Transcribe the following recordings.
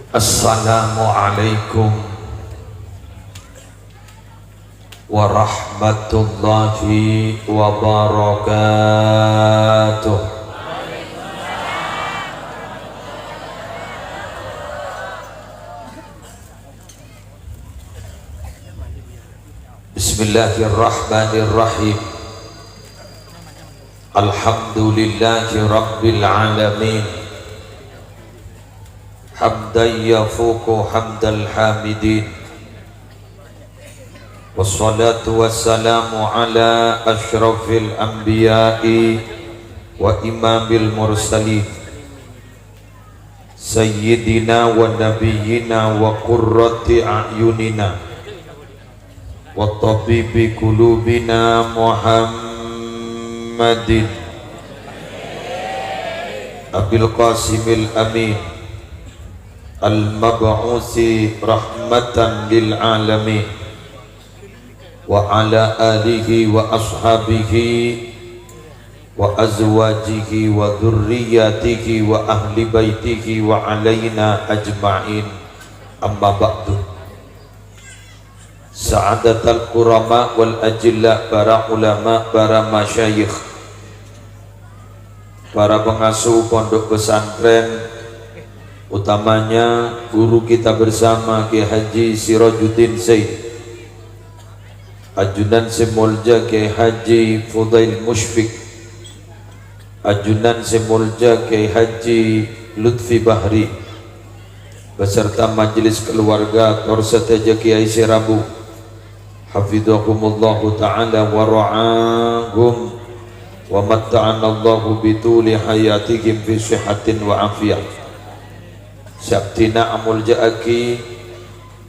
Assalamualaikum warahmatullahi wabarakatuh. Bismillahirrahmanirrahim. Alhamdulillahi rabbil alamin. Hamdan yafuqu hamdal hamidin. Wassalatu wassalamu ala asyrafil anbiya'i wa imamil mursalin Sayyidina wa nabiyyina wa qurrati a'yunina wa tabibi qulubina Muhammadin Abil Qasimil Amin Al-Mab'usi rahmatan lil alamin wa ala alihi wa ashabihi wa azwajihi wa dhurriyyatihi wa ahli baitihi wa alaina ajma'in, amma ba'du. Sa'adatul kurama wal ajilla, para ulama, para masyayikh, para pengasuh pondok pesantren, utamanya guru kita bersama Kiai Haji Sirajuddin Zaid, Ajunan Semolja Kiai Haji Fudail Mushfiq, Ajunan Semolja Kiai Haji Lutfi Bahri, beserta majelis keluarga Torseteja Kiai Serabu, hafidhahumullahu ta'ala wa ra'ahum wa matta'anallahu bituli hayatihim fi sihatin wa afiyah. Syabtina amul ja'aki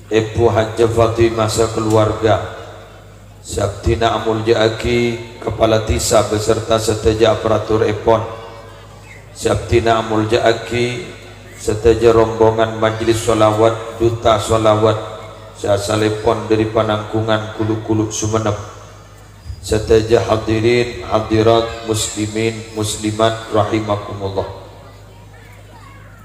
Ibu Hajjah Fatimah sekeluarga, Syabtina amul ja'aki Kepala Tisa beserta seteja aparatur EPON, Syabtina amul ja'aki seteja rombongan majelis sholawat, duta sholawat Sasalepon dari Panangkungan Kuluk-Kuluk Sumeneb, seteja hadirin hadirat muslimin muslimat rahimakumullah.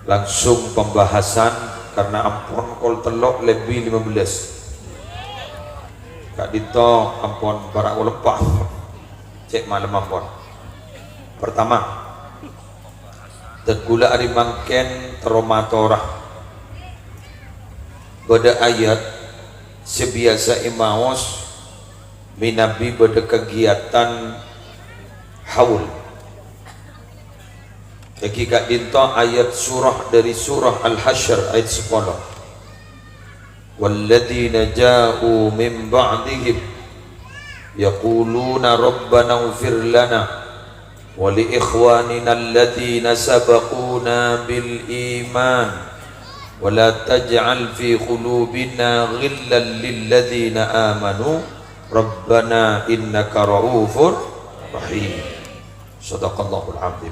Langsung pembahasan karena ampun kol telok lebih 15 Kak Dito ampun para ulepah cek malam ampun. Pertama, tegula ari mangken teromatorah beda ayat sebiasa imaos minabi beda kegiatan haul. Jadi Kak Dinto ayat surah dari surah Al-Hasyr ayat 10. Walladzina ja'u min ba'dihim yaquluna rabbana ighfir lana wa li ikhwanina alladzina sabaquna bil iman wa la taj'al fi qulubina ghillan lil ladzina amanu rabbana innaka ra'ufur rahim. Shadaqallahul azim.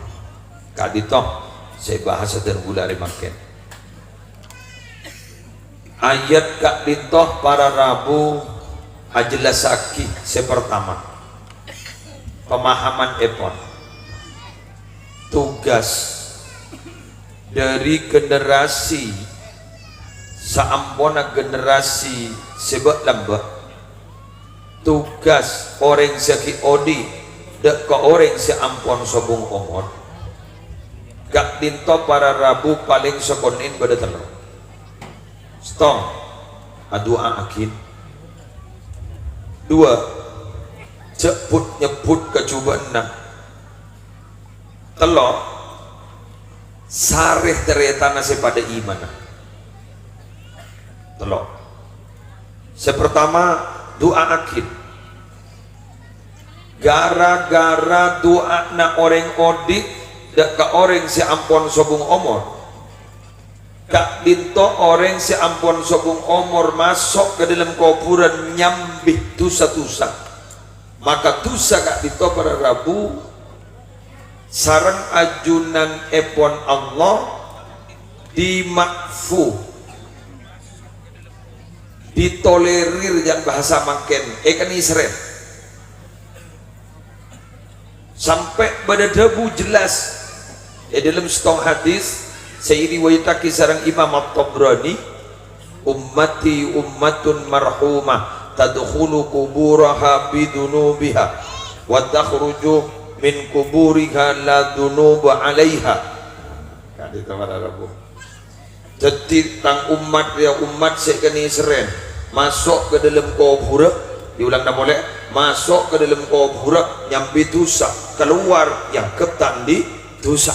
Kak Dito, saya bahasa dan gula makin ayat Kak Dito para Rabu ajelasaki sepertama pemahaman epon tugas dari generasi saampona generasi sebab lambah tugas orang seki odi dek ke orang seampon sobung omor Kak Dinto para Rabu paling sekonin pada telur stong adua akin dua ceput nyebut kecubaan enam telur sareh ternyata nasi pada iman telur sepertama doa akin gara-gara doa na orang odik dak ka orang si ampon sobung omor Kak Dinto orang si ampon sobung omor masuk ke dalam kuburan nyambih tusa-tusa, maka tusa Kak Dinto pada Rabu sarang ajunan epon Allah dimakfu ditolerir yang bahasa makin kan Israel sampai pada debu jelas dalam setong hadis sayriwayatake sareng Imam At-Tabrani, ummati ummatun marhumah tadkhulu kuburaha bidunubiha wa takhruju min kuburiha la dunuba 'alaiha. Kali tawara rabu. Jadi tang umat ya umat sekeni seren masuk ke dalam kubur, diulang dah boleh, masuk ke dalam kubur yang dosa, keluar yang ketandi dosa.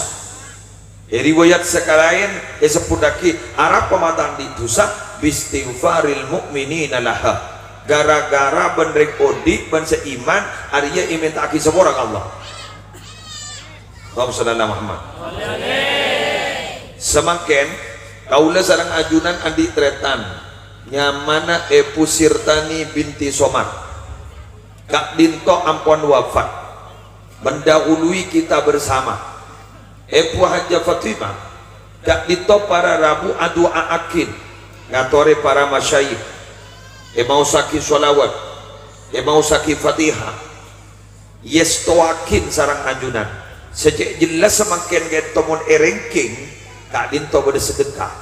Riwayat sekalian sepudaki Arab pematan di dosa bistighfaril mu'minina laha, gara-gara benrek odi ben seiman arya iminta aki seorang Allah. Allahumma shalli ala Muhammad. Semakin kaulah sarang ajunan andi tretan nyamana Epu Sirtani binti Somar Kak Dinto ampun wafat mendahului kita bersama Epu Haja Fatimah Kak Dinto para Rabu adu akin ngatore para masyayikh mau saki sholawat mau saki fatihah yes toakin sarang ajunan sejak jelas semakin getomon erengking Kak Dinto pada sedekah.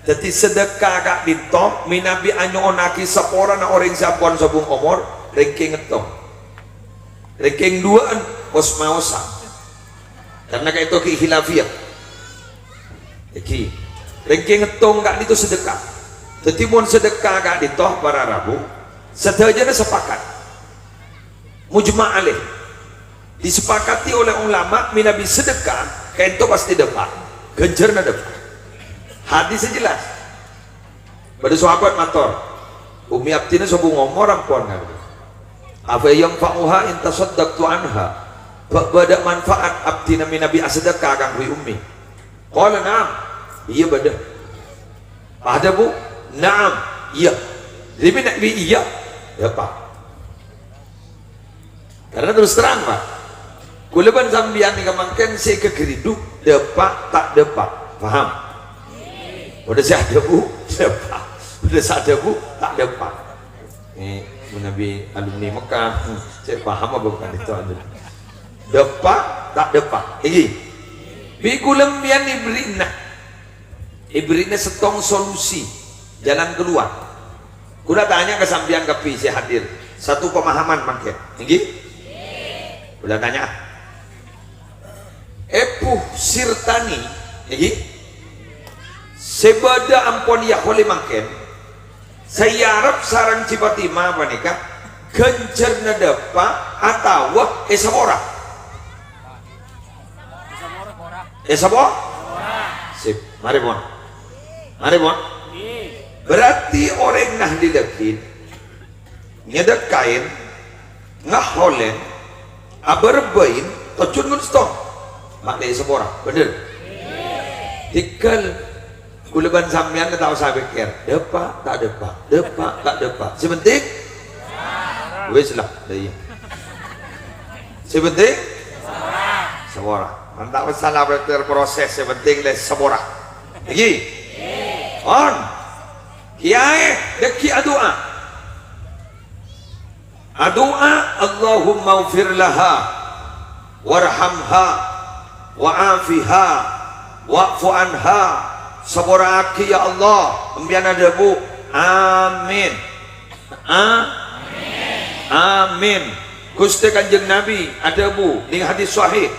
Jadi sedekah Kak Dinto minabi anyo onaki sapora na orang sapuan sabung omor rengking ngetong rengking duaan pos mausa karena kayak itu kihilafiyah iki rengking ngetong Kak Dinto sedekah. Jadi mon sedekah Kak Dinto para Rabu sedajana sepakat mujma' alaih disepakati oleh ulama minabi sedekah kayak itu pasti dapat gencerna dapat. Hadisnya jelas. Pada sahabat mator, Umi Abtina sobung ngomor ampun ngaku. Apa yang fa'uha in tasaddaqtu anha. Bada manfaat abdina min nabi asedekah kang Umi. Qala na'am. Iya bada. Ada Bu? Na'am. Iya. Jadi nabi iya. Ya Pak. Karena terus terang Pak. Kuleban sambian nih kemangken si kegeridu depak tak depak, paham? Udah ada Bu, depak. Udah ada Bu, tak depak. Ini Nabi alumni Mekah, saya paham apa bukan itu anda? Depak tak depak. Ini, bi kulembian ibrina setong solusi jalan keluar. Kuda tanya ke sambian kepi saya hadir satu pemahaman mangke. Ini, udah tanya. Epu Sirtani ini sebada ampun ya kholi mangken saya harap sarang Cipatima apa nih kak gencer nadapa atau sabora sabora sip mari mon berarti orang nah didekin nyedekain ngaholen aberbain tocun ngunstong maknanya sepora, bener? Tikal kuleban sampean ketawa saya pikir, depak tak depak. Sebenting, wes lah, dah. Sebenting, sepora. Mantap salah berproses. Sebenting les sepora. Lagi, on, kiai deki adua. Allahumma ufir laha, warhamha. Wa'afiha wa'fu anha saboraki ya Allah embiana debu amin amin Gusti Kanjeng Nabi ada Bu di hadis sahih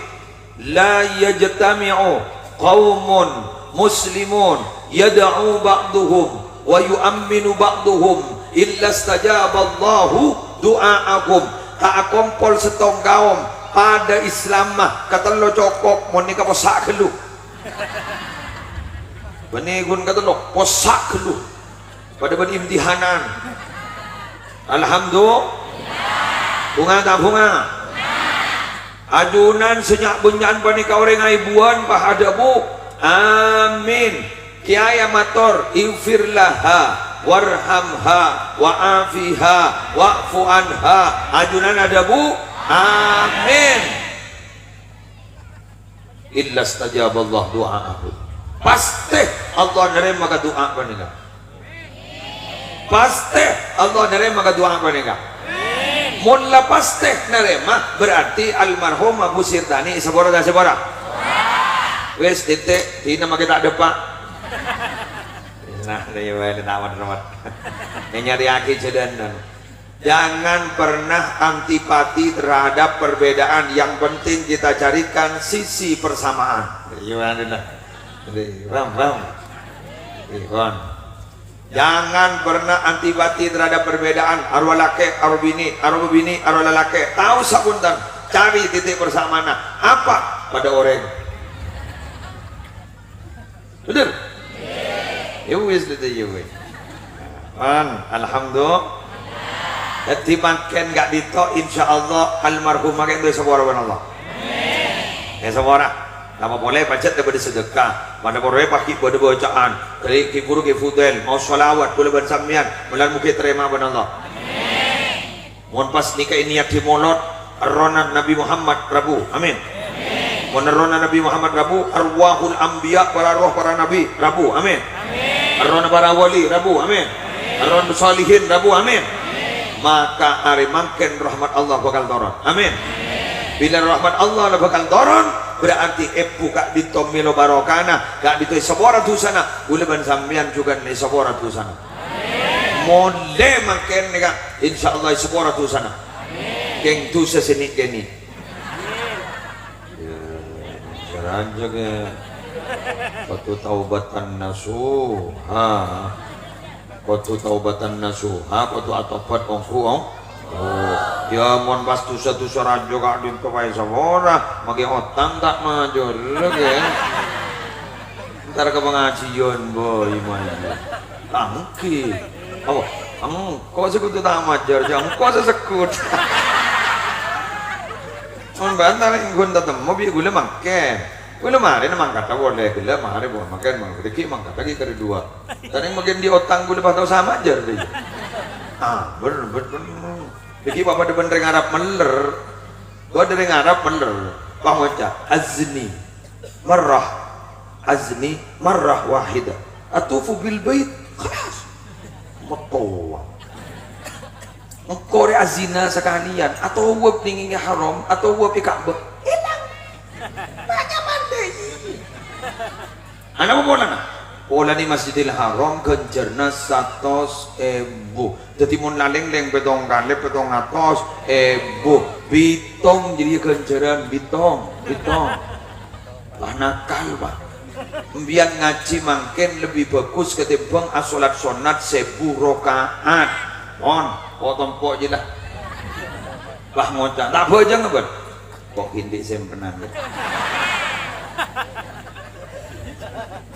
la yajtami'u qaumun muslimun yad'u ba'duhum wa yu'minu ba'duhum illa stajaballahu du'aakum tak kompol setong kaum pada Islam mah kata lo cokok mau nikah posak kelu benigun kata lo posak kelu pada imtihanan alhamdulillah bunga tak bunga ajunan senyak bunyan panika orang aibuan pah ada Bu amin kiai amator infir laha warhamha wa'afiha wa'fu anha ajunan ada Bu amin illa stajaballah du'aahu pasti Allah nerima ka doa panika pasti Allah nerima ka doa panika mun lapas teh nerima berarti almarhum Abu Sirtani sabora dan sabora Wes titik dina mah kita ada Pak. Nah, dari wae tamat-tamat. Nyari aki cedan. Jangan pernah antipati terhadap perbedaan. Yang penting kita carikan sisi persamaan. Gimana dah? Ram. Jangan pernah antipati terhadap perbedaan. Arwah laki, arwah bini, arwah laki. Tahu sapunten, cari titik persamaan. Apa? Pada orang. Betul? Ya wis itu ya wis. Alhamdulillah. Jadi makin gak dito, insyaallah almarhum makin itu sabara Allah. Ya sabara. Nama boleh pacet daripada sedekah. Mana boleh pakai pada bacaan. Kali kiburu ke fudel, mau salawat boleh bersamian, melan mungkin terima benar Allah. Mohon pas nikah ini niat dimolot arronan Nabi Muhammad Rabu. Amin. Menerona Nabi Muhammad Rabu, arwahul anbiya, para roh para nabi Rabu. Amin. Arwah para wali Rabu. Amin. Arwah salihin Rabu. Amin. Maka hari makin rahmat Allah bakal turun. Amin. Bila rahmat Allah bakal turun, berarti buka di tomilo barokana, gak di sabora tusana, uleban sambian juga ni sabora tusana. Mole makin ni kak, insyaallah sabora tusana. Keng tusa sini keni. Raja ke waktu taubatan nasuha waktu taubatan nasuha waktu atopat ongku ya mon pas tusa raja kak di kepala sabora magi otan tak maju lagi ya ntar ke pengajian boy maju tangki kok sekutu tak majar jangan kok sesekut mon bantar yang gue temu bi gula makan gula mari namang kata boleh gula mari boleh makan mang rezeki mang kata lagi kedua tadi makin di otang gula pas tahu sama aja deh bener jadi bapak depan dari Arab meler gua dari Arab meler pahwaca azni marrah wahida atufu bil bait khalas matowa mengkore azina sekalian atau wab tingginya haram atau wab Ka'bah hilang banyak mandai anak apa pola ni Masjidil Haram genjerna 100.000 jadi mun laleng-leng petong kali petong atos bitong jadi genjeran bitong lah nakal pak biar ngaji makin lebih bagus ketimbang asolat sunat 1000 rakaat potong je lah lah ngocak tak apa aja ngebet kok hindi sempenan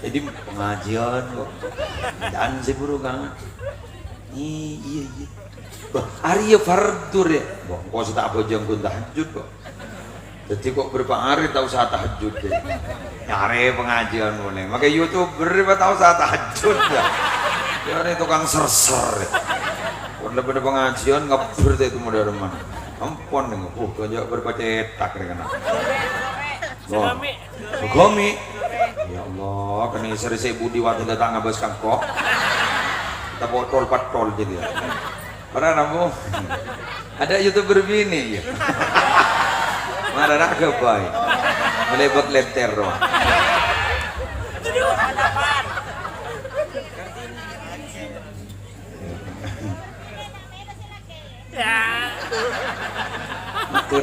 jadi pengajian kok dan si buru kan iya bah Arya fardur ya kok saya tak apa aja ngun tahajud kok jadi kok berapa hari tahu saya tahajud ya nyari pengajian boleh maka youtuber tahu saya tahajud ya ini tukang serser ya bener-bener pengajian ngeber itu model rumah ampun nih tunjuk berpacetak kan Gomi ya Allah kan ini seri budi waktu datang ngabas kangkok kita botol patol jadi pernah namu ada youtuber bini ya marah nak ke baik melebak letter doang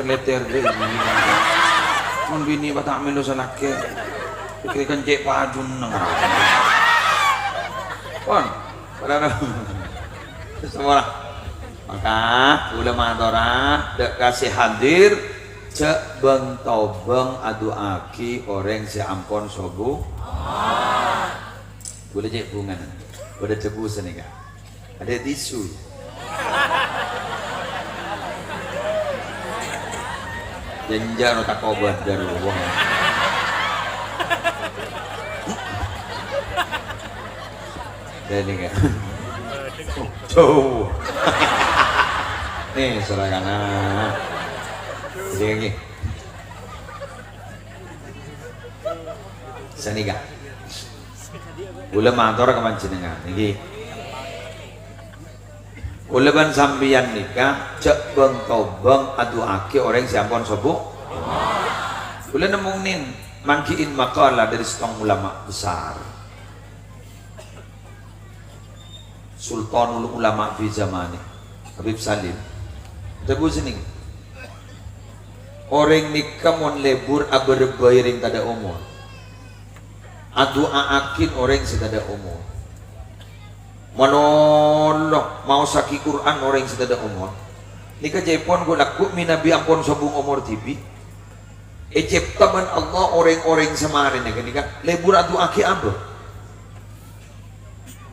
letter deh mun bini bata amil dosa laki pikir kan cek pajun nengarap pon pada semua maka ulama Torah dek kasih hadir cek beng tobeng adu aki orang si ampon sobu boleh cek bungan boleh cebu senika ada tisu jenjar tak obat dari uang dan ini kan tuh nih seragana jadi ini seniga ulama mantor kemancingan ini uleban sambian nikah cek beng tobeng adu aki orang siampon sobu boleh nemunin mangkiin makalah dari seorang ulama besar, Sultanul Ulama fi zamani, Habib Salim. Tebu sini. Orang nikah mon lebur aberbayring tada umur. Adu aakin orang sedada umur. Manolok mau saki Quran orang sedada umur. Nikah Jepon gue laku minabi ampun sobung umur tibi. Ciptaman Allah orang-orang semarin ya nikah lebur adu aki abah.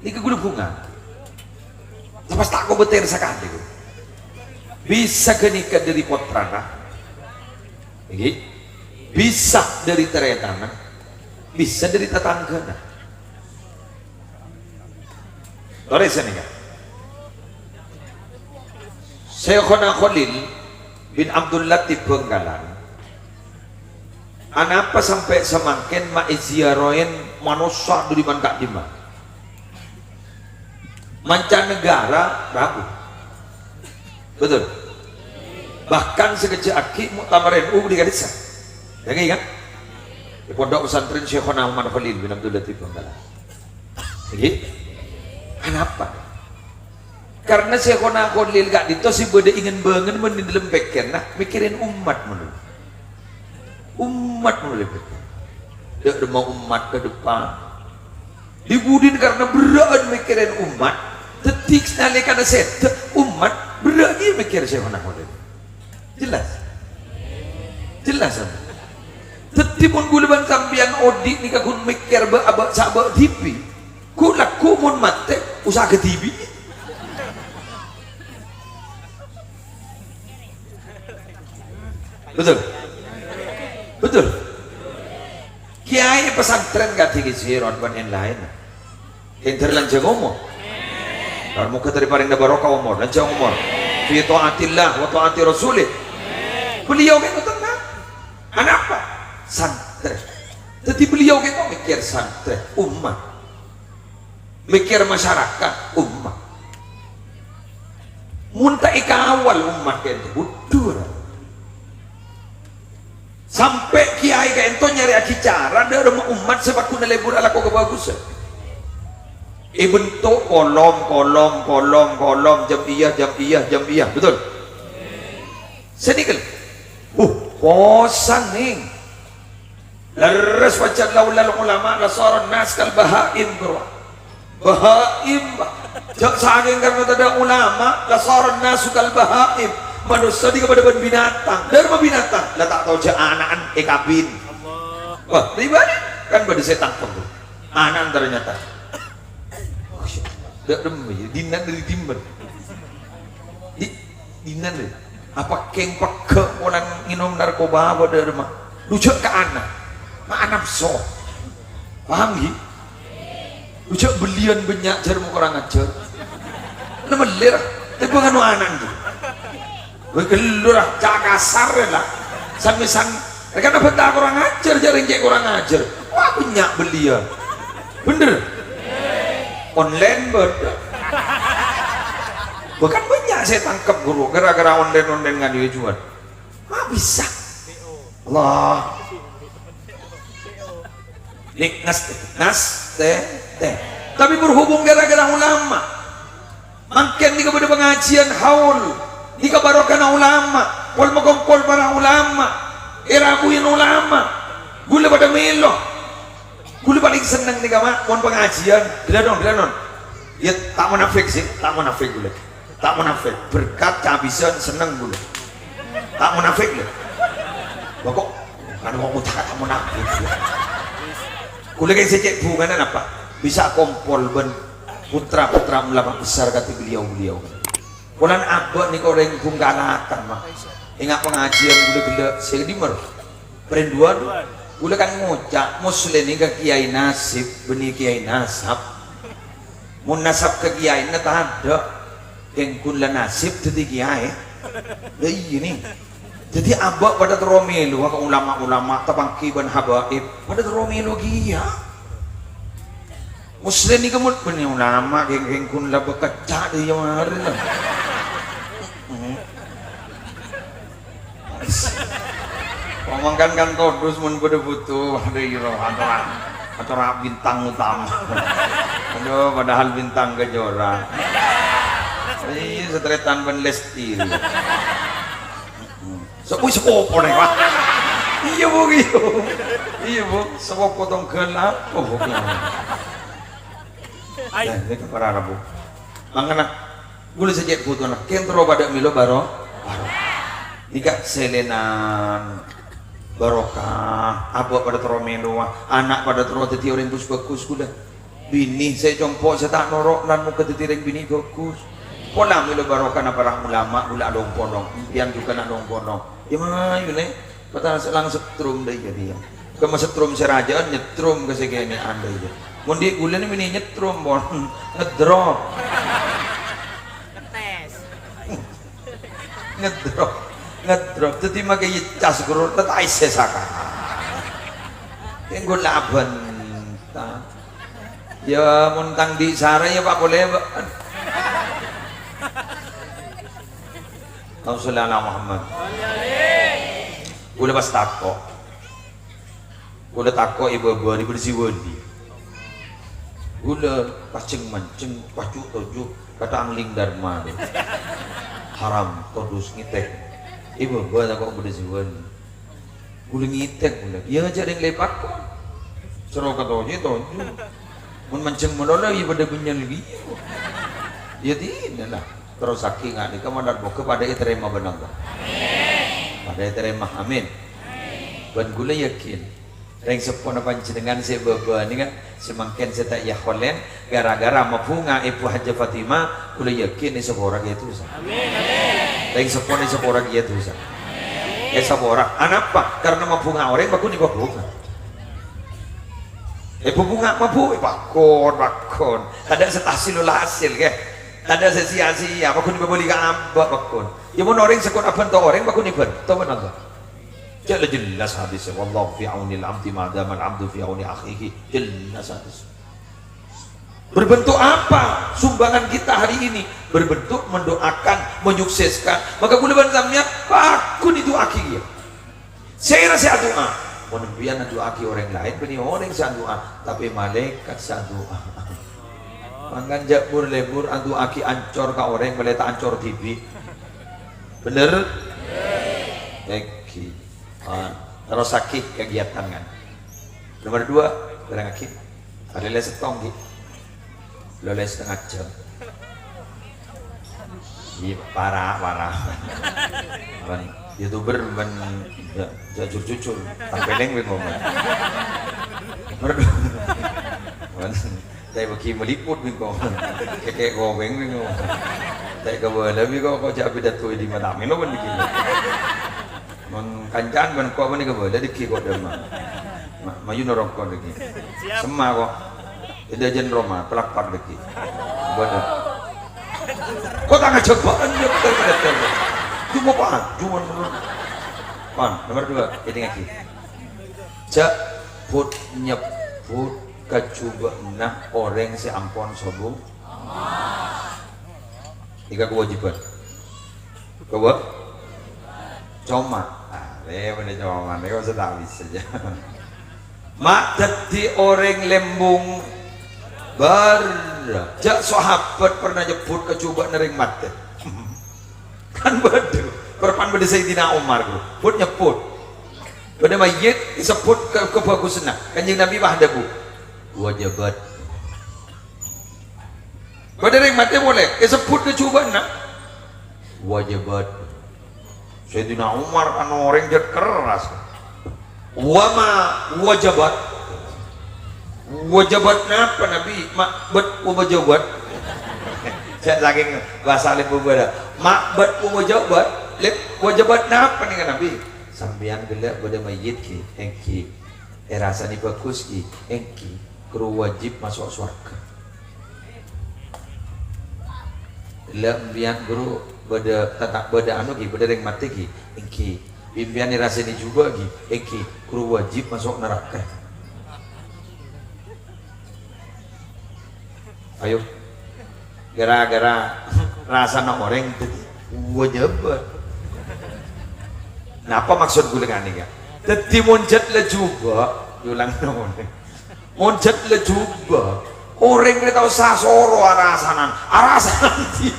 Nikah gue bunga. Lepas tak kau beter sakit itu. Bisa ke nikah dari potrana. Ini bisa dari teretana, bisa dari tetangga. Lores ini kan? Syekhona Khalil bin Abdul Latif Benggalan. Anapa sampai semakin maiziaroin manusia dari man kak dima. Mancanegara ragu. Betul. Bahkan sekecil aki muktamar NU di Gadisa. Ya kan? Di pondok pesantren Syekhona Muhammad Khalil bin Abdul Latif Benggalan. Jadi, kenapa? Karena Syekhona Khalil gak ditosi beda ingin banget menindalem pikir, nah mikirin umat menurut. Umat menurut pikir. Dia mau umat ke depan. Dibudin karena berat mikirin umat. Tetik sekali karena set umat berat dia mikir Syekhona Khalil. Jelas. Jelas sama. Tetik pun gulaban sambian odik ni kakun mikir abak sabak TV. Kulak kumun mate usaha ke TV. Betul. Betul. Kiai pesantren gak tinggi siron ban yang lain. Enter lanjang ngomong. Dan muka dari paling da barokah umur, lanjang umur. Fi ta'atillah wa ta'ati rasulih. Beliau kan tenang. Kenapa? Santri. Jadi beliau kan mikir santri, umat. Mikir masyarakat, umat. Muntah ikawal umat kan budur. Sampai kiai kan itu nyari acara dari umat sebab kuna lebur ala kau kebagusan. Bentuk kolom jamiah, betul? Sedikit. Bosan nih. Leres wajan laulal ulama lasaran nas kal bahaim bro. Bahaim. Jak saking karena ada ulama lasaran nas kal bahaim. Manusia di kepada binatang. Dari binatang. Lah tak tahu je anaan ekabin. Wah, pribadi kan pada setan tuh. Anan ternyata. Dak demi dinan dari dimber. Dinan deh. Apa keng peke orang minum narkoba pada rumah lucu ke anak nafsu paham gak? Lucu belian banyak jar mau orang ajar nama lir tapi bukan anak tu begelurah cakasar lah samisan mereka dapat tak orang ajar jaring cek orang ajar wah banyak belian bener online beda bahkan banyak saya tangkap guru gara-gara online nggak dia jual bisa Allah nik nas teh tapi berhubung gara-gara ulama makin di kepada pengajian haul di kebarokan ulama wal mengumpul para ulama irakuin ulama gula pada melo gula paling seneng di kamar mohon pengajian bila non ya tak munafik sih tak munafik gula tak munafik berkat kehabisan seneng dulu tak munafik loh kok kan ngomong tak munafik kuliah kayak secek hubungan apa bisa kompol ben putra-putra ulama besar kata beliau bulan abad nih koreng bungkalakan mah ingat pengajian gula-gula sedimer perinduan gula kan ngocak muslim ini ke kiai nasib benih kiai nasab mun nasab ke kiai ini tak ada yang kunlah nasib jadi kiai ini jadi abak pada teromelu ke ulama-ulama tabangkiban habaib pada teromelu kia muslim ni kamu punya ulama yang kunlah berkecak dia hari lah mangkan kan todus mun pada butuh deiro antara bintang utama. Aduh padahal bintang kejora. Iya setretan ben Lesti. Sepuh sepopo nih Pak. Iya bu gitu. Iya bu sepopo tong gelap. Oh bu. Ini keparana bu. Mangana boleh saja butuh nak. Kentro pada milo baro. Nika selenan barokah abah pada teromeno anak pada terus teti orang bagus kuda bini saya jongpok saya tak norok lan muka teti orang bini bagus pola milo barokah na parang ulama ula dong ponong impian juga na dong ponong ya mah yun kata selang setrum deh jadi ya kama setrum serajaan nyetrum kasi kaya ni anda ya mundi gula ni bini nyetrum bon ngedrop ngedrop jadi makai cas guru tetai sesaka yang gue laban ya muntang di sara ya pak boleh Rasulullah Muhammad gue lepas tako ibu-ibu ini bersiwandi gue paceng manceng pacu toju kata angling dharma haram todus ngitek ibu gua tak kok bersiwan gula ngitek gula iya aja yang lepak kok seru katonya toju mun mancing menolong iya pada punya lagi ya tidak lah terus saking nggak nih kamu dar boke pada terima benang pada terima amin ban gula yakin yang sepona panjenengan saya baba ini kan semakin saya tak yaholen gara-gara mapunga ibu Haja Fatimah gula yakin ini seorang itu amin yang sepon itu seorang itu sah. Ya seorang. Kenapa? Karena mabunga orang baku ni babunga. Babunga mabu, bakon. Ada setasi lula hasil ke? Ada sia-sia. Baku ni babuli ka amba bakon. Ya mon orang sekon apa tu orang baku ni ber. Tahu mana tak? Jelas hadis. Wallahu fi auni al-abdi ma dama al-abdu fi auni akhihi. Jelas hadis. Berbentuk apa sumbangan kita hari ini? Berbentuk mendoakan, menyukseskan. Maka boleh bantamnya, aku itu aki ya. Saya rasa doa. Menimpian doa aki orang lain, beni orang saya doa, tapi malaikat saya doa. Mangkan jakbur lebur antu aki ancor ka orang boleh tak ancor TV. Bener? Eki. Terus sakit kegiatan kan. Nomor 2, barang aki. Ada les setong gitu. Loles setengah jam iya parah youtuber ben jujur tampeleng ben ngomong saya bagi meliput ben ngomong kayak goweng ben ngomong saya kebelah ben kok jadi pidato di mana mino ben begini mengkancan ben kok ben kebelah di kiko demam mayu norokon lagi semua kok tidak jen Roma, pelakpak lagi. Bodoh. Kau tak ngajak bahan ya betul. Cuma bahan, cuma menurut. Nomor 2, ini lagi. Jak put nyebut kecuba nah orang si ampon sobu. 3 kewajiban. Coma. Bener coma. Kau sudah habis saja. Mak jadi orang lembung. Jak sahabat pernah nyebut kecoba nering mati kan betul perpan pada Sayyidina Umar put nyebut pada mayit disebut kebagusan kanjeng Nabi bahada bu wajibat pada nering mati boleh disebut kecoba nak wajibat Sayyidina Umar kan orang jad keras wama wajibat wajibat apa Nabi makbat wajibat saya saking bahasa alim berbeda makbat wajibat wajibat apa nih kan Nabi sambian gelak pada mayit ki engki rasa ni bagus ki engki kru wajib masuk surga lembian guru pada tatak pada anu ki pada ring mati ki engki impian rasa ni juga ki engki kru wajib masuk neraka. Ayo gara-gara rasa nak orang itu wajibat. Nah apa maksud gue dengan ini? Dadi monjat le juga, ulang none. Monjat le juga. Orang kita tahu sasoro arasanan TV.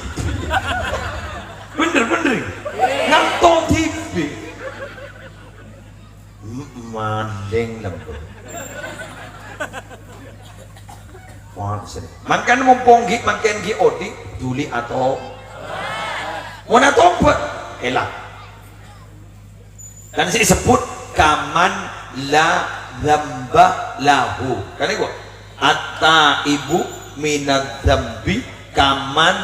Bener. Nonton TV. Mandeng lembut. Makan mumpunggi makan gi odi duli atau mana tompet elah dan saya sebut kaman la dzamba lahu kan itu atta ibu minad dzambi kaman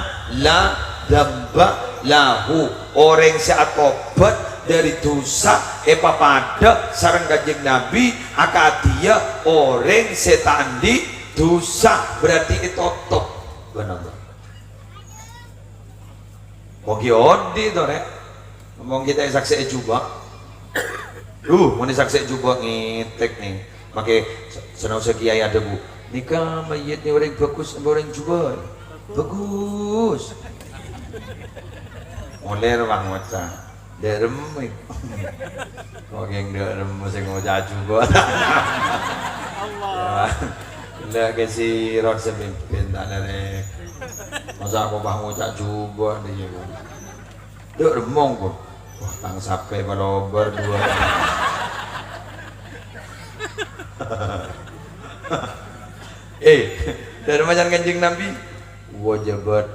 la dzamba lahu orang saat tobat dari dosa pada sareng Kanjeng Nabi akadia orang setandi dosa berarti ditutup benar mau giodi tuh rek ngomong kita saksi juga mau saksi juga ngitek nih pakai senau sekiai ada bu nikah mayit nih orang bagus orang juga bagus mulai bang macam derem kok yang derem mesti ngojak juga Allah lah kasi rod sa pimpin tanare masa ako bang ngucak juga dia dek remong ko wah tang sampai kalau berdua dari macam Kanjeng Nabi wajabat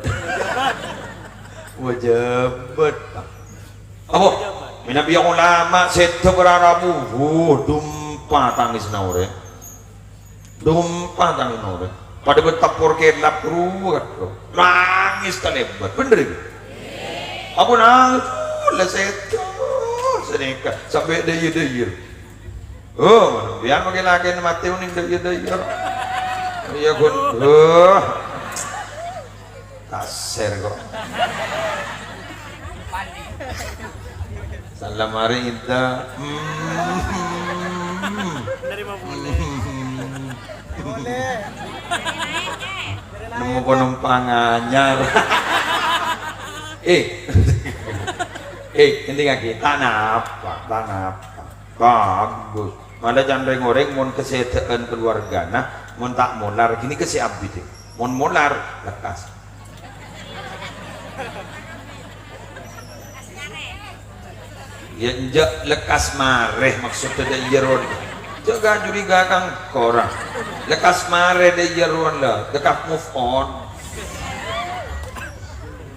apa Nabi yang ulama setu berarabu dumpa tangis naure dompah tangan orang pada betapur kelap keruat nangis terlebat bener ini apa nangis lah setu sedekah sampai daya oh biar makin laki mati uning daya iya gun kasar kok salam hari kita nemu penumpang anyar ini kaki tanah bagus malah jangan ngoreng mon kesehatan keluarga nah mon tak molar gini kesi abdi deh mon molar lekas ya njak lekas mareh maksudnya dari jeron jaga curiga kang korang lekas mare de jeruan lah dekat move on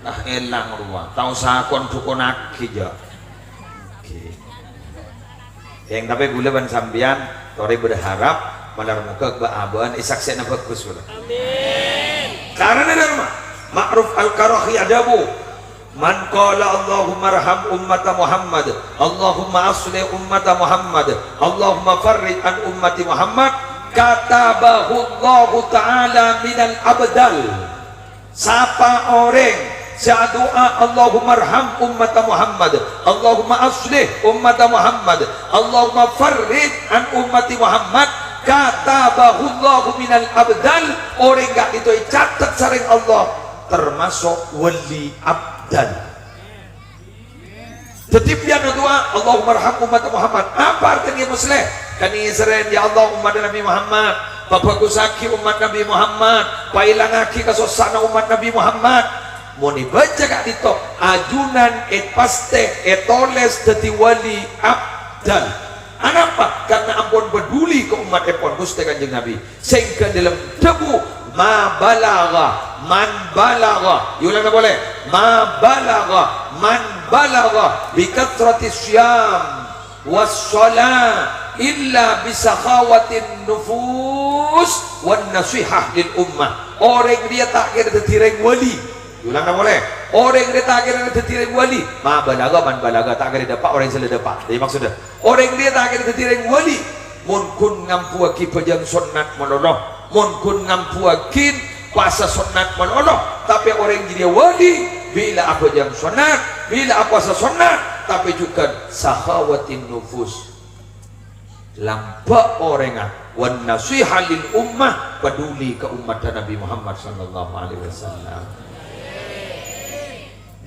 nah elang rumah tahu sakon dukonak aja oke yang tapi gula ban sambian tori berharap malar muka keabaan isaksena bagus gula amin karena ada rumah ma'ruf al-karahi adabu man qala Allahumma arham ummata Muhammad Allahumma aslih ummata Muhammad Allahumma farrij an ummati Muhammad katabahu Allah ta'ala minal abdal siapa orang doa Allahumma arham ummata Muhammad Allahumma aslih ummata Muhammad Allahumma farrij an ummati Muhammad katabahu Allah minal abdal orang gak itu catat saring Allah termasuk wali abdal tetip dia doa Allahumma arham umat Muhammad apa artinya muslim kan Israel ya Allah umat Nabi Muhammad bapak kusaki umat Nabi Muhammad pailangaki kasosana umat Nabi Muhammad mau dibaca kak dito ajunan paste toles dadi wali abdal kenapa? Karena ampun peduli ke umat epon Gusti Kanjeng Nabi sehingga dalam debu ma balagha man balagha yulang na boleh ma balagha man balagha bi kathrati syam was shalah illa bi sakhawatin nufus wan nasihah lil ummah orang dia tak kira tertireng wali yulang na boleh orang dia tak kira tertireng wali ma balagha man balagha tak kira dapat orang yang dapat jadi maksudnya orang dia tak kira tertireng wali mun kun ngampuaki pejang sunnat menoloh mun kun ngampuakin puasa sunat menoloh tapi orang jadi wali bila apa jam sunat bila apa puasa sunat tapi juga sahawatin nufus lampak orang wan nasiha lil ummah peduli ke umat Nabi Muhammad sallallahu alaihi wasallam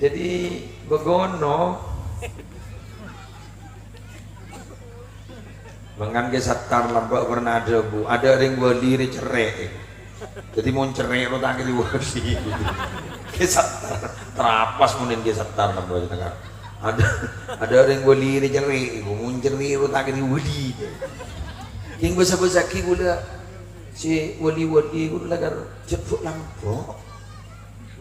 jadi begono Mangan ke satar lambak pernah ada bu, ada ring wali ring cerai. Jadi mau cerai lo tak kiri wali. Ke satar terapas mungkin ke satar lambak negara. Ada ring wali ring cerai, mau cerai lo tak kiri wali. Yang besar ki gula si wali gula agar cepuk lambak.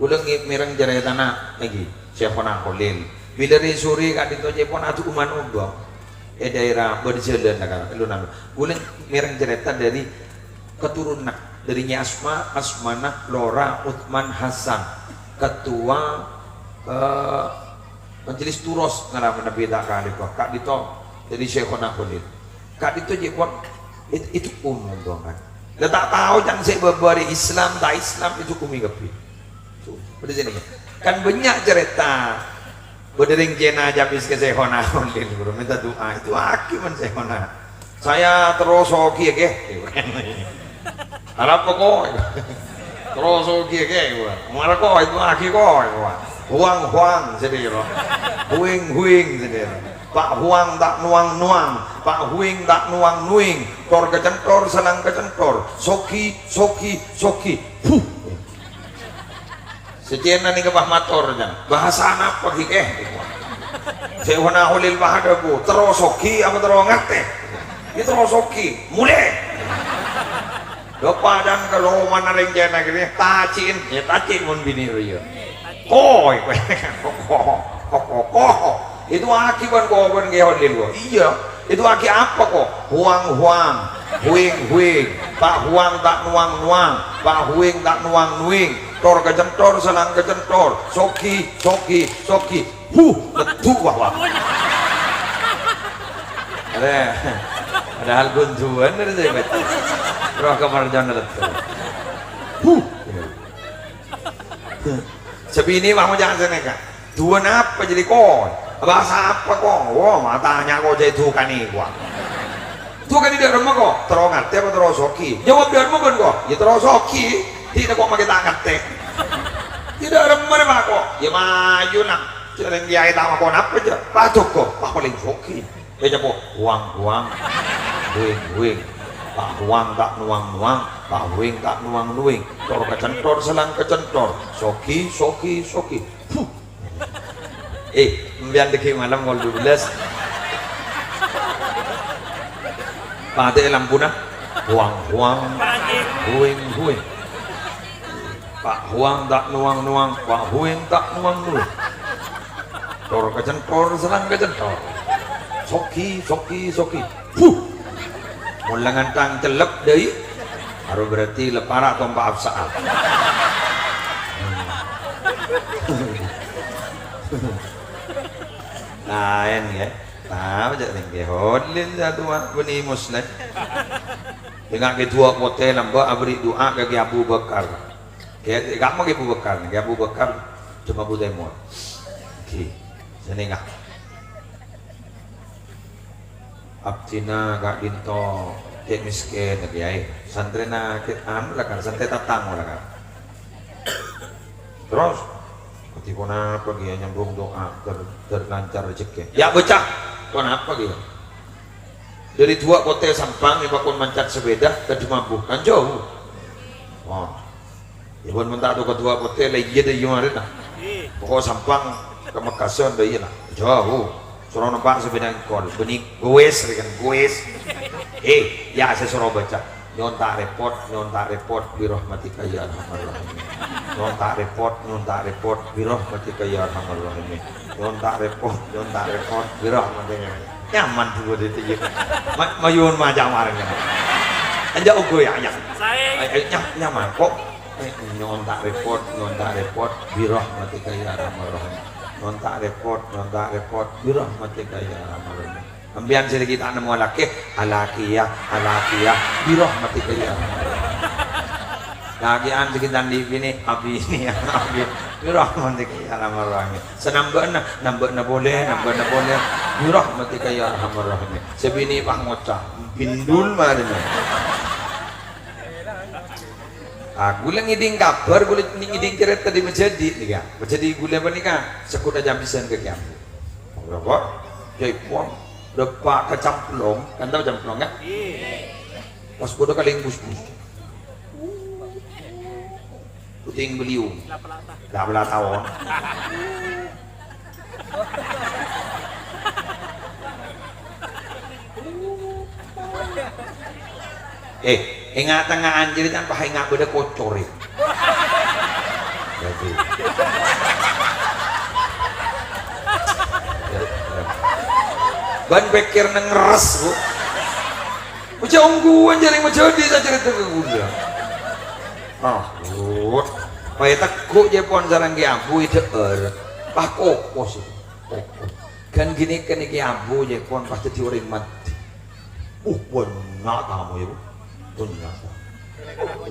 Gula merang cerai tanah lagi. Siapa nak kolil? Bila resuri kat itu je pun atu uman ubah. Daerah berjalan nak lu nama. Bulan mereng cerita dari keturunan darinya Asmanah, Lora, Uthman, Hasan, ketua majelis Turos ngaram Nabi tak kali kok. Kak dito dari Syekhona Khalil. Kak dito je pun itu umum dong kan. Dia tak tahu jangan saya berbari Islam tak Islam itu kumi kepi. Pada sini kan banyak cerita. Berdering jena jabis ke Syekhona Khalil bro minta doa itu akibat Syekhona saya terus oke harap kok terus oke marah kok itu aki kok huang sedih loh huing sedih Pak Huang tak nuang Pak Huing tak nuang tor kecentor selang kecentor soki Sejenak ni kebah motor jangan bahasa apa kikeh Syekhona Khalil bahada bu terosoki apa terongate itu terosoki mulai lupa dan kalau mana rencana gini tacin mun bini ria koi itu akibat kau kan Khalil bu iya itu aki apa kok huang huing Pak Huang tak nuang Pak Huing tak nuang tor kecentor selang kecentor soki letu wah ada hal gunduan dari saya baca roh kamar jangan letu sebini mau jangan seneka dua apa jadi koi bahasa apa kok wah matanya kok jadi tukan nih gua tukan di rumah kok terongat apa terosoki jawab di rumah kok ya terosoki tidak kok pakai tangan teh tidak remah kok ya maju nak sering dia itu sama kau apa aja patok kok pak paling soki dia kok uang wing pak uang tak nuang pak wing tak nuang tor kecentor selang kecentor soki kemudian deki malam ngol 12 pate lampu nah uang huing Pak Huang tak nuang Pak Huing tak nuang tor kecentor selang kecentor soki mulangan tang celep deui harus berarti lepara atau mbak absaat lain ya tahu jadi Khalil satu bani muslim dengan kedua hotel lamba abri doa ke Abu Bakar kayak kamu ke Abu Bakar cuma budai mau oke sini enggak abdina gak dinto cek miskin ya santrena anu lah kan santai tatang lah kan terus ketika apa dia nyambung doa terlancar rezeki ya bocah kenapa gitu dari dua kota Sampang bakun mancat sepeda ke Jumabuk kan jauh oh ya pun mentak tuh kedua kota lagi ada gimana nah pokok Sampang ke Makassar dah iya lah jauh suruh nampak sepeda kor benih goes kan goes ya saya suruh baca nyontak repot birahmatika ya arhamar rahimin nyontak repot birahmatika ya arhamar rahimin nyontak repot birahmatika nyaman tuh itu mayun macam marahnya aja ugo ya nyaman kok nyontak repot birahmatika ya arhamar rahimin nyontak repot birahmatika ya arhamar rahimin ambian sedikit kita nemu laki alakiyah birahmatika ya lagi an sedikit di sini abi birahmatika ya arhamar rahimin senambahna boleh birahmatika ya arhamar rahimin sebini pak ngocah bindul marina aku lang iding kabar gulit iding cerita di masjid nih kan masjid gulit apa nih kan sekuda jam pisan ke kiamu berapa jadi pon depak kecamplong, kan tahu camplong kan? Pas bodoh kali bus. Puting beliung. Lah belah tahu. Ingat tengah anjir kan pakai ngak beda kocor ya. Jadi. Ban bekir ngeres bu. Macam ungguan jaring macam dia saja cerita ke gula. Gut. Paya tekuk je pon sarang ki abu itu Pak kokos. Kan gini kan iki abu je pon pasti diuring mati. Benar kamu ya bu. Benar.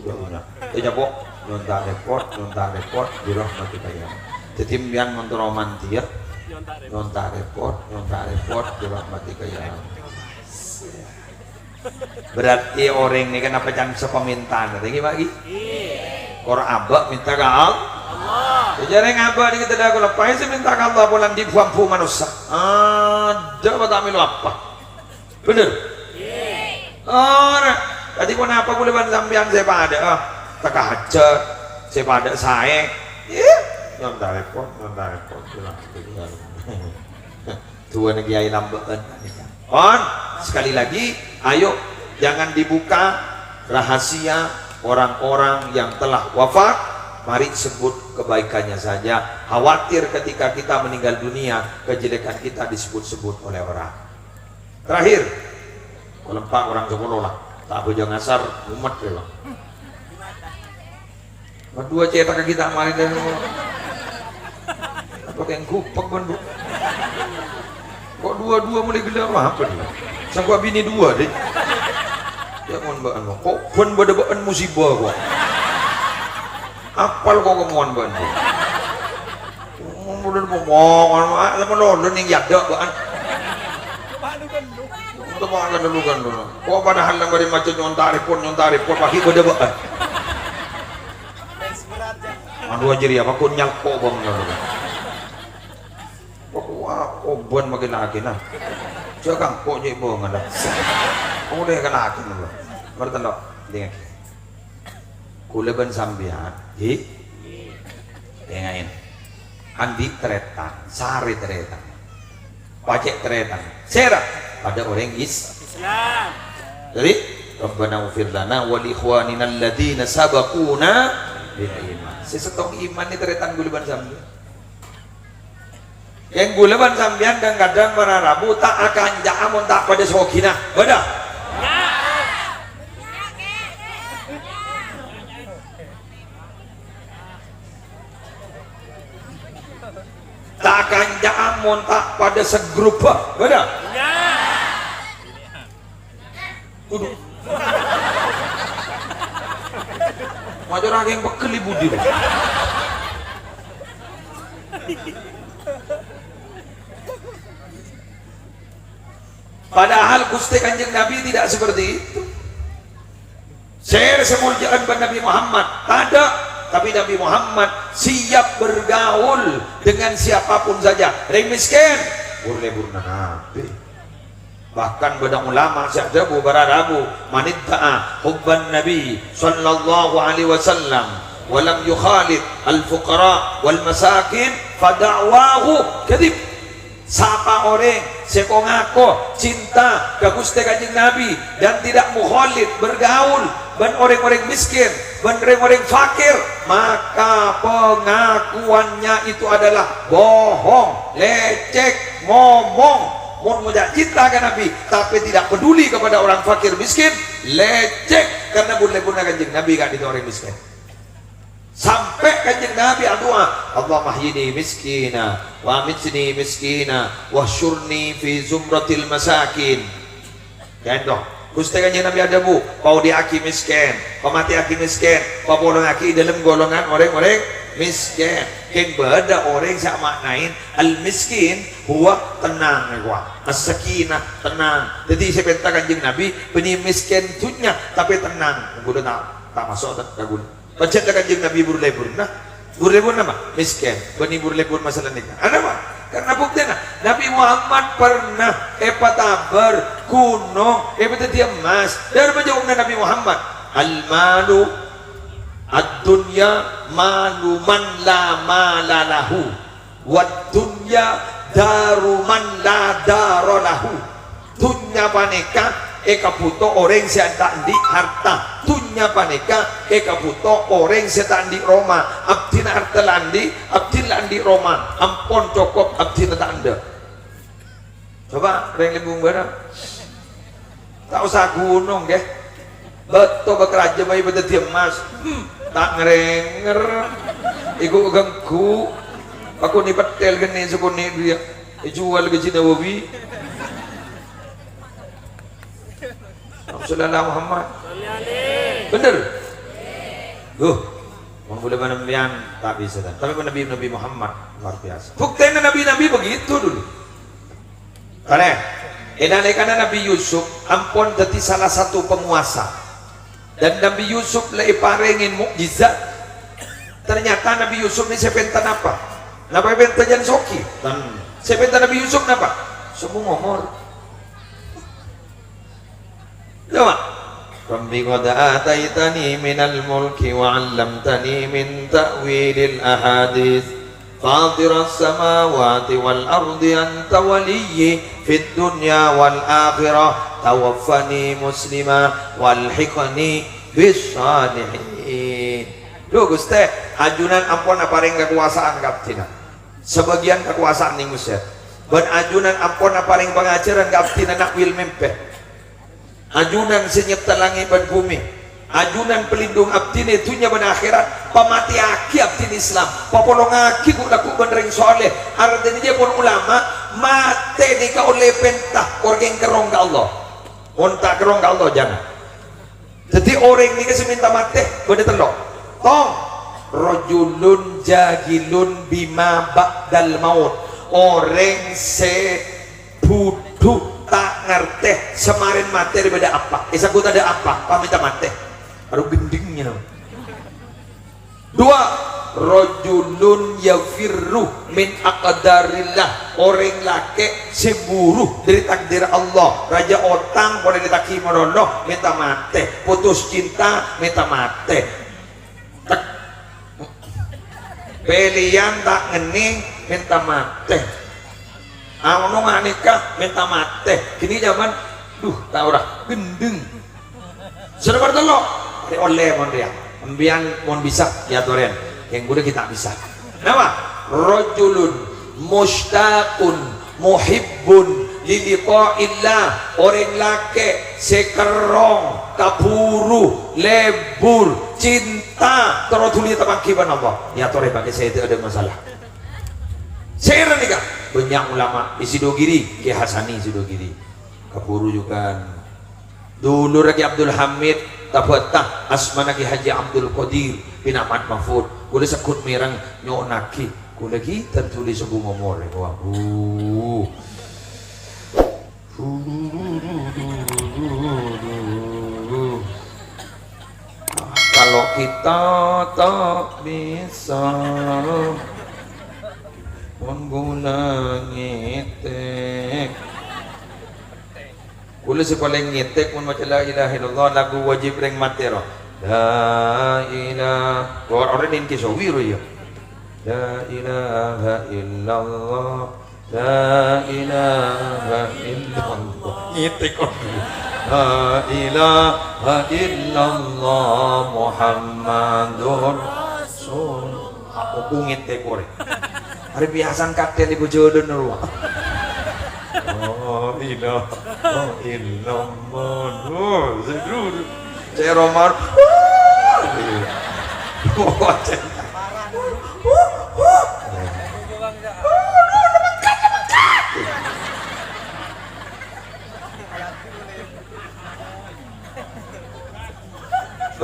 Benar. Kok nyontak repot dirah mati kaya. Tetimbian mentoroman dia. Nyontak repot dirah mati kaya. Berarti orang ini kenapa jangan sepemintaan? Tadi bagi. Orang abak minta ke Allah. Jadi ngabak ini kita dah lepas sih minta ke Allah bulan di buampu manusia. Ada apa tak milu apa? Bener. Orang. Tadi pun apa boleh ban sambian saya pada tak hajat saya pada saya. Nyontar repot. Tuan kiai lambakan. On sekali lagi, ayo jangan dibuka rahasia orang-orang yang telah wafat. Mari sebut kebaikannya saja. Khawatir ketika kita meninggal dunia kejelekan kita disebut-sebut oleh orang. Terakhir, kelempak orang sekolah lah. Tak bujang asar umat lah. Berdua cetak kita mari dan apa yang kupek bandu. Kok dua-dua mulai gila apa nih? Sanggup bini dua deh. Jangan baan kok pun berdebaan musibah kok. Apal kok kemuan baan. Kemudian ngomong, lama lolo nih yada baan. Untuk makan dulu kan dulu. Kok padahal yang beri macam nyontar repot pagi berdebaan. Aduh aja ya, aku nyalko bang dulu. Oh buan makin lagi nah. Jangan kok jadi bohong ada. Kamu deh kan lagi dulu. Bertanda dengan kuleban sambian dengain andi teretan sari teretan pacek teretan serah pada orang Islam. Jadi Rabbana ufir lana wa li ikhwanina alladziina sabaquna bil iman. Sesetok iman ni teretan kuleban sambian. Yang kuleban sambian kadang-kadang para Rabu tak akan jaamun tak pada sokina. Bedah. Tak akan jaamun tak pada segrupa. Benar? Duduk. Macam orang yang bekeli budi. Padahal Gusti Kanjeng Nabi tidak seperti itu. Share semuljaan Nabi Muhammad. Tak ada. Tapi Nabi Muhammad siap bergaul dengan siapapun saja. Orang miskin boleh bernabi. Bahkan bedang ulama syahdabu bararabu manidda'a hubban Nabi sallallahu alaihi wasallam walam yukhalid al-fuqara wal masakin fada'wahu kadhib. Siapa orang seko ngaku cinta ke Gusti Kanjeng Nabi dan tidak mukhalid bergaul dan orang-orang miskin dan orang-orang fakir, maka pengakuannya itu adalah bohong, lecek, ngomong. Mau cinta ke Nabi tapi tidak peduli kepada orang fakir miskin, lecek karena boleh-boleh Kanjeng Nabi kan itu orang miskin. Sampai Kanjeng Nabi doa, Allahumma hyini miskina wa amitni miskina wa syurni fi zumratil masakin. Ya dong. Gusti Kanjeng Nabi ada bu, kau diaki miskin, kau mati aki miskin, kau bolong aki dalam golongan orang-orang miskin. Yang beda orang yang maknain al miskin huwa tenang gua, as-sakinah tenang. Jadi saya minta Kanjeng Nabi punya miskin tunya tapi tenang. Gua tak masuk tak guna. Baca Kanjeng Nabi burlebur, nah burlebur nama miskin, bani burlebur masalah nikah. Ada apa? Karena bukti nah Nabi Muhammad pernah patabar gunung dia emas dan menjawabnya Nabi Muhammad al-malu ad-dunya malu man la malalahu wad dunya daru man la darolahu. Dunya paneka kabuto orang sianta di harta, dunya paneka kabuto orang sianta di Roma, abdina harta landi, abdina landi Roma, ampon cokop abdina tanda. Coba reng limbung barang, tak usah gunung ke, betul bekerja bayi betul dia emas, tak ngerenger, iku ganggu, aku ni petel gini suku ni dia, jual ke Cina Wabi. Rasulullah Muhammad bener mau boleh menampian tak bisa kan, tapi Nabi Muhammad luar biasa. Buktinya Nabi begitu dulu karena Nabi Yusuf ampun jadi salah satu penguasa dan Nabi Yusuf lagi parengin mukjizat. Ternyata Nabi Yusuf ini sepentan apa? Napa sepentan jan soki dan sepentan Nabi Yusuf napa? Semua ngomor coba Rabbi qad ataitani minal mulki wa 'allamtani min ta'wilil ahadits fatiras samawati wal ardi anta waliyyi fid dunya wal akhirah tawaffani muslima walhiqni bis salihin. Duh Gusti ajunan ampun apareng kekuasaan kaptina sebagian kekuasaan ning Gusti ban ajunan ampun apareng pangajaran kaptina nak wil mempeh ajunan senyipta langit dan bumi, ajunan pelindung abdine dunia dan akhirat, pamati aki abdin Islam, papolong aki laku benereng soleh. Artinya dia pun ulama mate nikah oleh pentah orang kerong ke Allah, ontak kerong ke Allah jangan. Jadi orang ini kasih minta mate, boleh telok. Tong rojulun jahilun bima ba'dal maut, orang bodoh tak ngerti semarin mati daripada apa isakut ada apa paminta mati baru gendingnya. Dua rojulun yafirru min aqdarillah, orang laki semburu dari takdir Allah. Raja otang boleh ditaki meronoh minta mati, putus cinta minta mati, pilihan tak ngening minta mati, anu nikah minta mati. Kini zaman tak ora gendeng sudah bertelok oleh mon dia ambian mon bisa ya toren yang gue kita bisa nama rojulun mustaqun muhibbun liliqa'illah, orang laki sekerong kaburu lebur cinta teroduli tapakiban Allah ya tore pakai saya itu ada masalah saya nikah banyak ulama di Sidogiri, Ki Hasani Sidogiri, kaburu juga dulu Raki Abdul Hamid tabatah asmana Ki Haji Abdul Qadir bin Ahmad Mahfud boleh sekut merang nyok naki boleh lagi tertulis sebuah ngomor wah kalau kita tak bisa mengguna ngetek boleh sepaling ngetek pun macam la ilaha illallah lagu wajib reng matero la ilaha orang ini kisawiru ya la ilaha illallah la ilaha illallah ngetek la ilaha illallah Muhammadur Rasul aku ngetek korek hari biasan kakek di bojodoh nurwa oh ilaha illallah zidru saya romar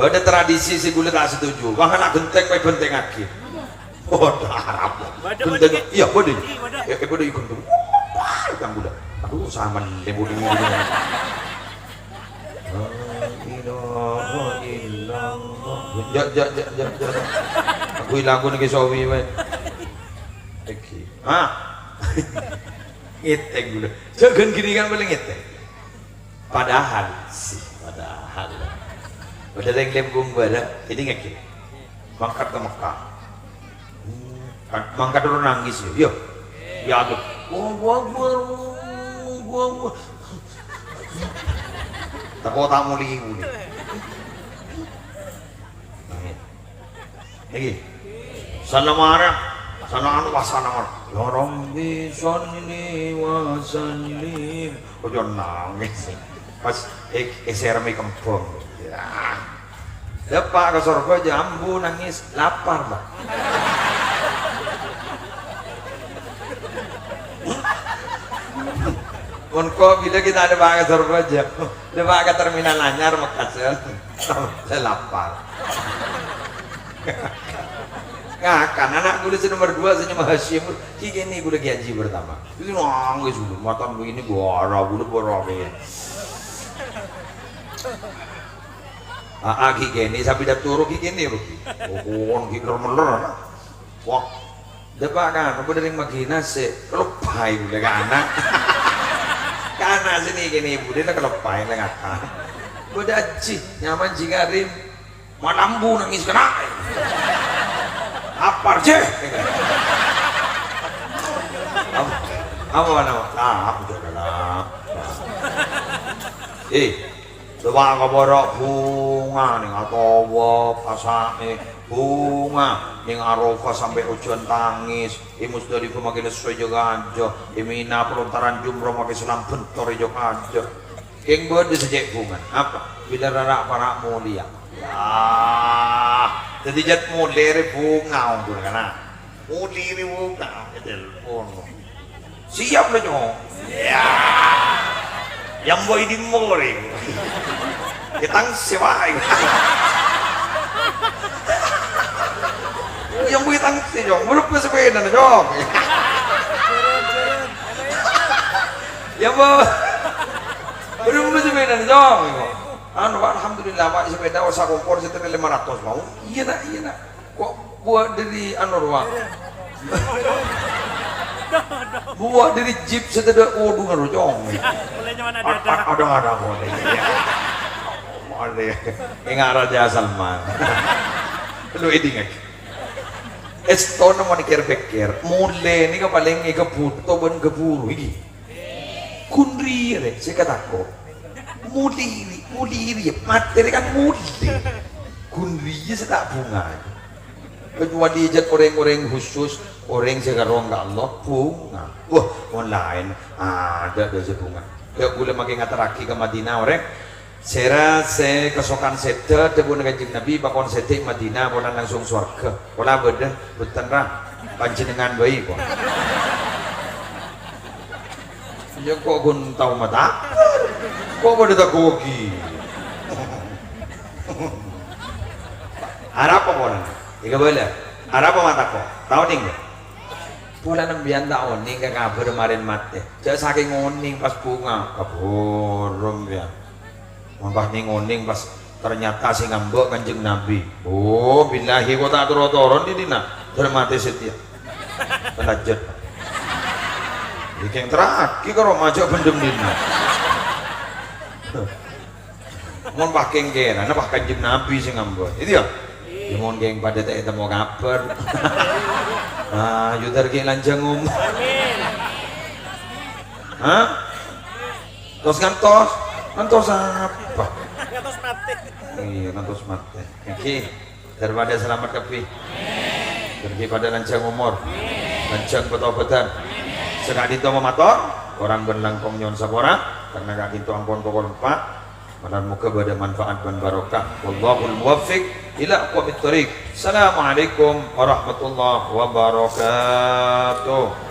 ada tradisi si gula tak setuju wah anak gentek kayak benteng lagi oh darah genteng iya bodoh bodoh ikut tuh yang gula aduh sama lembu lembu aku hilang aku nih sawi weh ngeteng dulu jangan gini kan boleh ngeteng padahal udah yang lembung pada jadi ngekit mangkat ke Mekah mangkat dulu nangis yuk ya aduh gua tak kau tak mau lagi lagi sana marah sana anu wasana marah ya Rabbi sholli wa sallim ojo nangis pas serami kempong ya depak ke surga jambu nangis lapar Pak Unko bila kita ada pakai surga aja, ada pakai terminal anyar Makassar, saya lapar. Ngakan anak gue di nomor 2 senyum Hashim, kini gue lagi haji pertama. Itu nangis dulu, mata begini gua gue berabe. Kini sampai dah turun kini rugi. Oh, kikir meler. Wah, depak kan, aku dari Magina sih, lepai gue anak. Karena sini gini ibu dia kelepain lengatan udah aji nyaman jikarim malambu nangis kena apar je apa nama aku udah coba keborok bunga nih atau pasang bunga ning Arafah sampai ujian tangis imus dari pemakai sesuai juga aja imina pelontaran jumroh pakai selang bentor juga aja keng buat disejek bunga apa bila rarak para mulia ya jadi jat mulia bunga untuk karena mulia bunga telepon siap lah nyong ya yang boy di mori kita sewa yang buat tangsi jong, belum ke sepeda jong. Yang belum ke sepeda jong. Alhamdulillah pak sepeda usah kompor setelah 500 mau. Iya nak. Kok buat dari Anurwa? Buat dari jeep setelah dengar jong. Bolehnya mana ada boleh. Boleh. Ingat Raja Salman. Lu eding Estono mau dikir-pikir, mulai ini paling kebutuh ben keburu ini. Kunri re, saya katakan, muli, materi kan muli. Kunri sedak bunga. Kecuali jat orang-orang khusus, orang sekarang nggak Allah bunga. Wah, online ada bunga. Kalau boleh makin ngataraki ke Madinah orang. Sera se kesokan sete tebun Kanjeng Nabi bakon sete Madinah bolan langsung surga. Bola beda betan ra panjenengan bae kok. Ya kok gun tau mata. Kok beda tak koki. Arab apa bolan? Iga bola. Arab apa mata kok? Tahu ning. Bola nembian tak oning ke kabar kemarin mate. Jak saking oning pas bunga kaburum ya. Mampah ningoning pas ternyata sing ngambek Kanjeng Nabi. Oh, billahi kok tak turu-turun di dina. Dermati setia. Pelajat. Iki yang terakhir karo majak bendem dina. Mun pak kengkeran apa Kanjeng Nabi sing ngambek. Itu ya. Mun geng pada teh temu kabar. Ah, yudar ge lanjang amin. Hah? Tos ngantos. Ngantos apa? Ngantos mati. Iya, ngantos mati. Oke, daripada selamat kepi. Daripada lanjang umur. Lanjang betul-betul. Sekali itu memator, orang berlangkong nyon sapora, karena gak itu ampun pokok empat. Malah muka pada manfaat dan barokah. Wallahul muwaffiq ila aqwamit thoriq. Assalamualaikum warahmatullahi wabarakatuh.